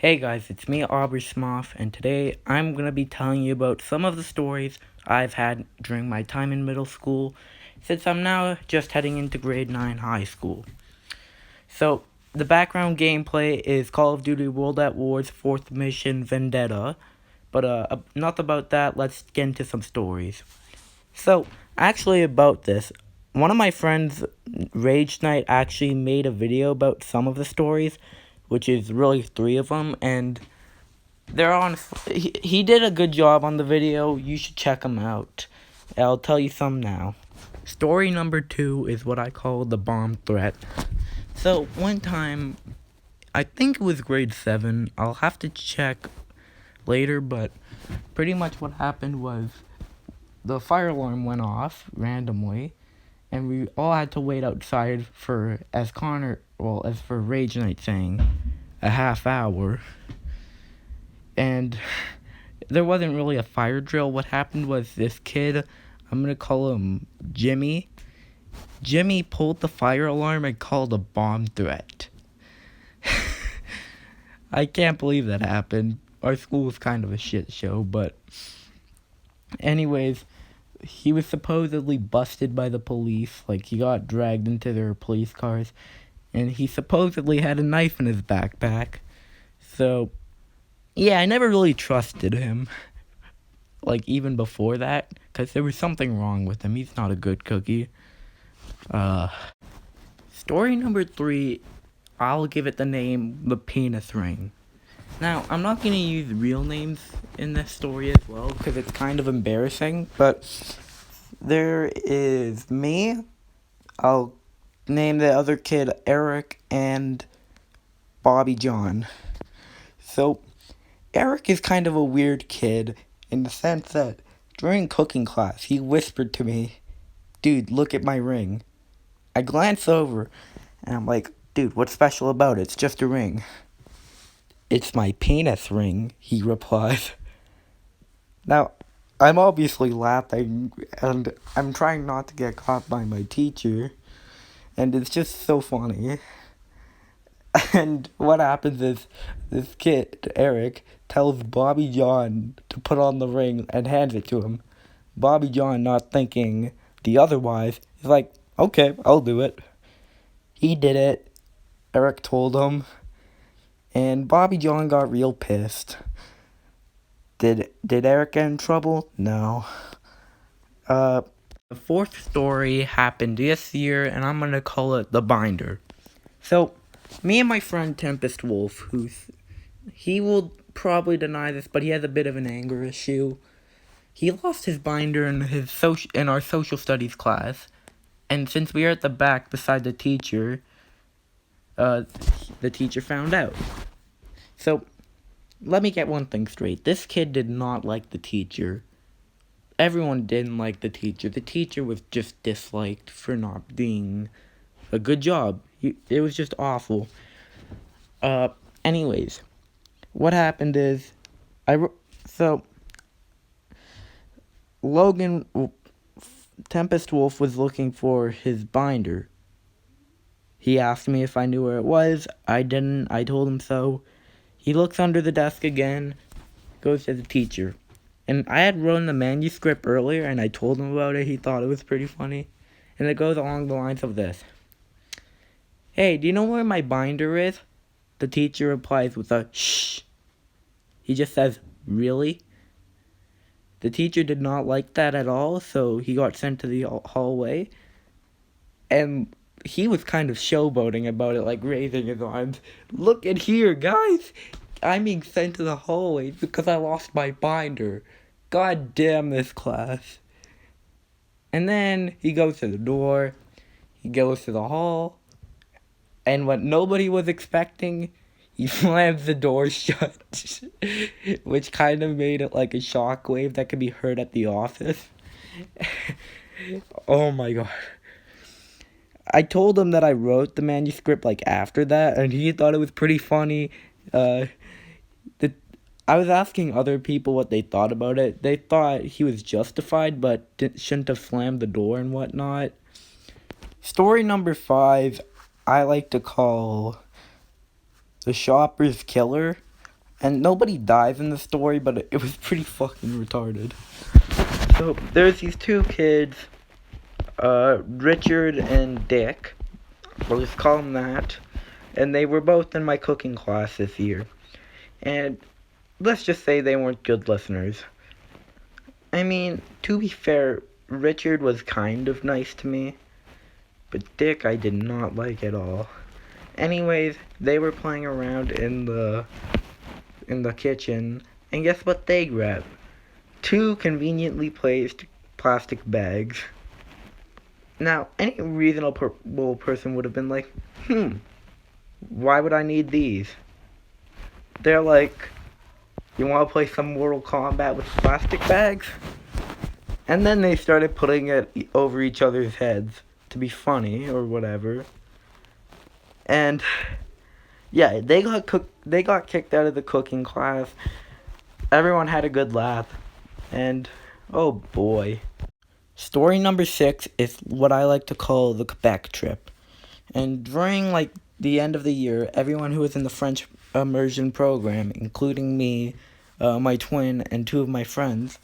Hey guys, it's me, Aubrey Smoff, and today I'm going to be telling you about some of the stories I've had during my time in middle school, since I'm now just heading into grade 9 high school. So, the background gameplay is Call of Duty World at War's 4th Mission Vendetta, but enough about that, let's get into some stories. So, actually about this, one of my friends, Rage Knight, actually made a video about some of the stories, which is really 3 of them, and they're on. He did a good job on the video. You should check him out. I'll tell you some now. Story number 2 is what I call the bomb threat. So one time, I think it was grade 7. I'll have to check later, but pretty much what happened was the fire alarm went off randomly, and we all had to wait outside for, as for Rage Knight saying, a half hour. And there wasn't really a fire drill. What happened was this kid, I'm gonna call him Jimmy. Jimmy pulled the fire alarm and called a bomb threat. I can't believe that happened. Our school was kind of a shit show, but anyways, he was supposedly busted by the police. Like, he got dragged into their police cars, and he supposedly had a knife in his backpack. So yeah, I never really trusted him, like, even before that, because there was something wrong with him. He's not a good cookie. Story number 3, I'll give it the name The Penis Ring. Now, I'm not going to use real names in this story as well, because it's kind of embarrassing, but there is me, I'll name the other kid Eric, and Bobby John. So, Eric is kind of a weird kid in the sense that during cooking class, he whispered to me, "Dude, look at my ring." I glance over, and I'm like, "Dude, what's special about it? It's just a ring." "It's my penis ring," he replied. Now, I'm obviously laughing, and I'm trying not to get caught by my teacher, and it's just so funny. And what happens is, this kid, Eric, tells Bobby John to put on the ring and hands it to him. Bobby John, not thinking the otherwise, is like, "Okay, I'll do it." He did it. Eric told him. And Bobby John got real pissed. Did Eric get in trouble? No. The 4th story happened this year, and I'm gonna call it The Binder. So, me and my friend Tempest Wolf, he will probably deny this, but he has a bit of an anger issue. He lost his binder in our social studies class, and since we were at the back beside the teacher found out. So, let me get one thing straight. This kid did not like the teacher. Everyone didn't like the teacher. The teacher was just disliked for not doing a good job. It was just awful. Anyways, what happened is, Logan, Tempest Wolf was looking for his binder. He asked me if I knew where it was. I didn't. I told him so. He looks under the desk again, goes to the teacher. And I had written the manuscript earlier, and I told him about it. He thought it was pretty funny. And it goes along the lines of this. "Hey, do you know where my binder is?" The teacher replies with a shh. He just says, "Really?" The teacher did not like that at all, so he got sent to the hallway. And he was kind of showboating about it, like raising his arms. "Look at here, guys! I'm being sent to the hallway because I lost my binder. God damn this class." And then he goes to the door, he goes to the hall, and what nobody was expecting, he slams the door shut, which kind of made it like a shockwave that could be heard at the office. Oh my god. I told him that I wrote the manuscript like after that, and he thought it was pretty funny. I was asking other people what they thought about it. They thought he was justified, but shouldn't have slammed the door and whatnot. Story number 5, I like to call The Shopper's Killer. And nobody dies in the story, but it was pretty fucking retarded. So there's these two kids, Richard and Dick. We'll just call them that. And they were both in my cooking class this year. And let's just say they weren't good listeners. I mean, to be fair, Richard was kind of nice to me, but Dick I did not like at all. Anyways, they were playing around in the kitchen, and guess what they grabbed? Two conveniently placed plastic bags. Now, any reasonable person would have been like, why would I need these? They're like, you want to play some Mortal Kombat with plastic bags? And then they started putting it over each other's heads to be funny or whatever. And yeah, they got kicked out of the cooking class. Everyone had a good laugh. And oh boy. Story number 6 is what I like to call the Quebec trip. And during like the end of the year, everyone who was in the French immersion program, including me, my twin, and 2 of my friends,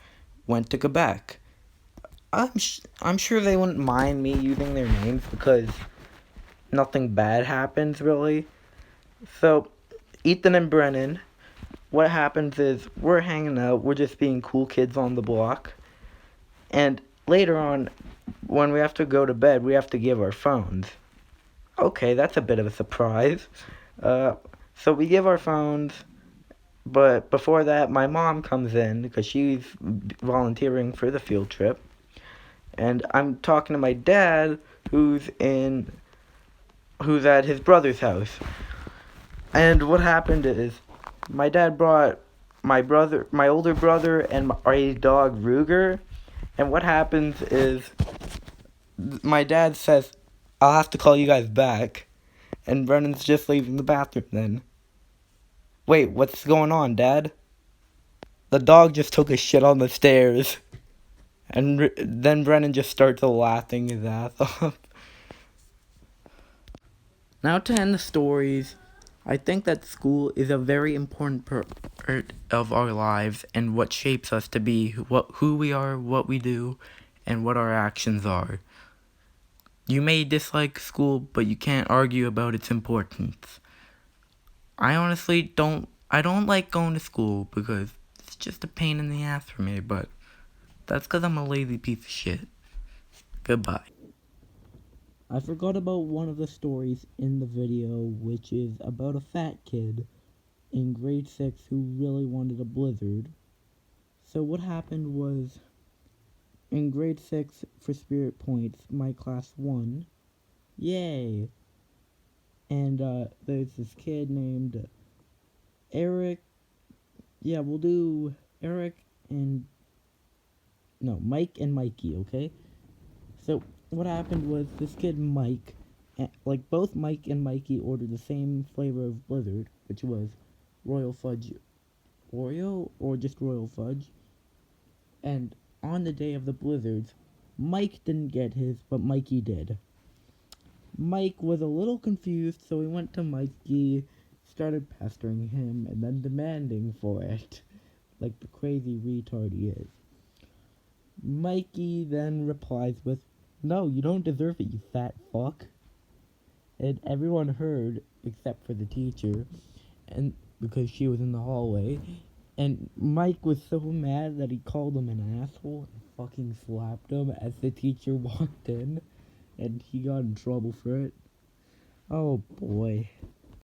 went to Quebec. I'm sure they wouldn't mind me using their names because nothing bad happens really. So, Ethan and Brennan, what happens is we're hanging out, we're just being cool kids on the block, and later on, when we have to go to bed, we have to give our phones. Okay, that's a bit of a surprise. So we give our phones, but before that, my mom comes in because she's volunteering for the field trip. And I'm talking to my dad, who's at his brother's house. And what happened is, my dad brought my older brother, and our dog Ruger. And what happens is, my dad says, I'll have to call you guys back. And Brennan's just leaving the bathroom then. Wait, what's going on, Dad? The dog just took a shit on the stairs. And then Brennan just starts laughing his ass off. Now to end the stories, I think that school is a very important part of our lives and what shapes us to be who we are, what we do, and what our actions are. You may dislike school, but you can't argue about its importance. I honestly don't like going to school because it's just a pain in the ass for me, but that's because I'm a lazy piece of shit. Goodbye. I forgot about one of the stories in the video, which is about a fat kid in grade 6 who really wanted a Blizzard. So what happened was, in grade 6 for Spirit Points, my class won. Yay! And there's this kid named Eric. Yeah, we'll do Mike and Mikey, okay? So what happened was this kid Mike, like both Mike and Mikey ordered the same flavor of Blizzard, which was Royal Fudge Oreo or just Royal Fudge. And on the day of the Blizzards, Mike didn't get his, but Mikey did. Mike was a little confused, so he went to Mikey, started pestering him, and then demanding for it, like the crazy retard he is. Mikey then replies with, "No, you don't deserve it, you fat fuck." And everyone heard, except for the teacher, and because she was in the hallway. And Mike was so mad that he called him an asshole and fucking slapped him as the teacher walked in, and he got in trouble for it. Oh boy.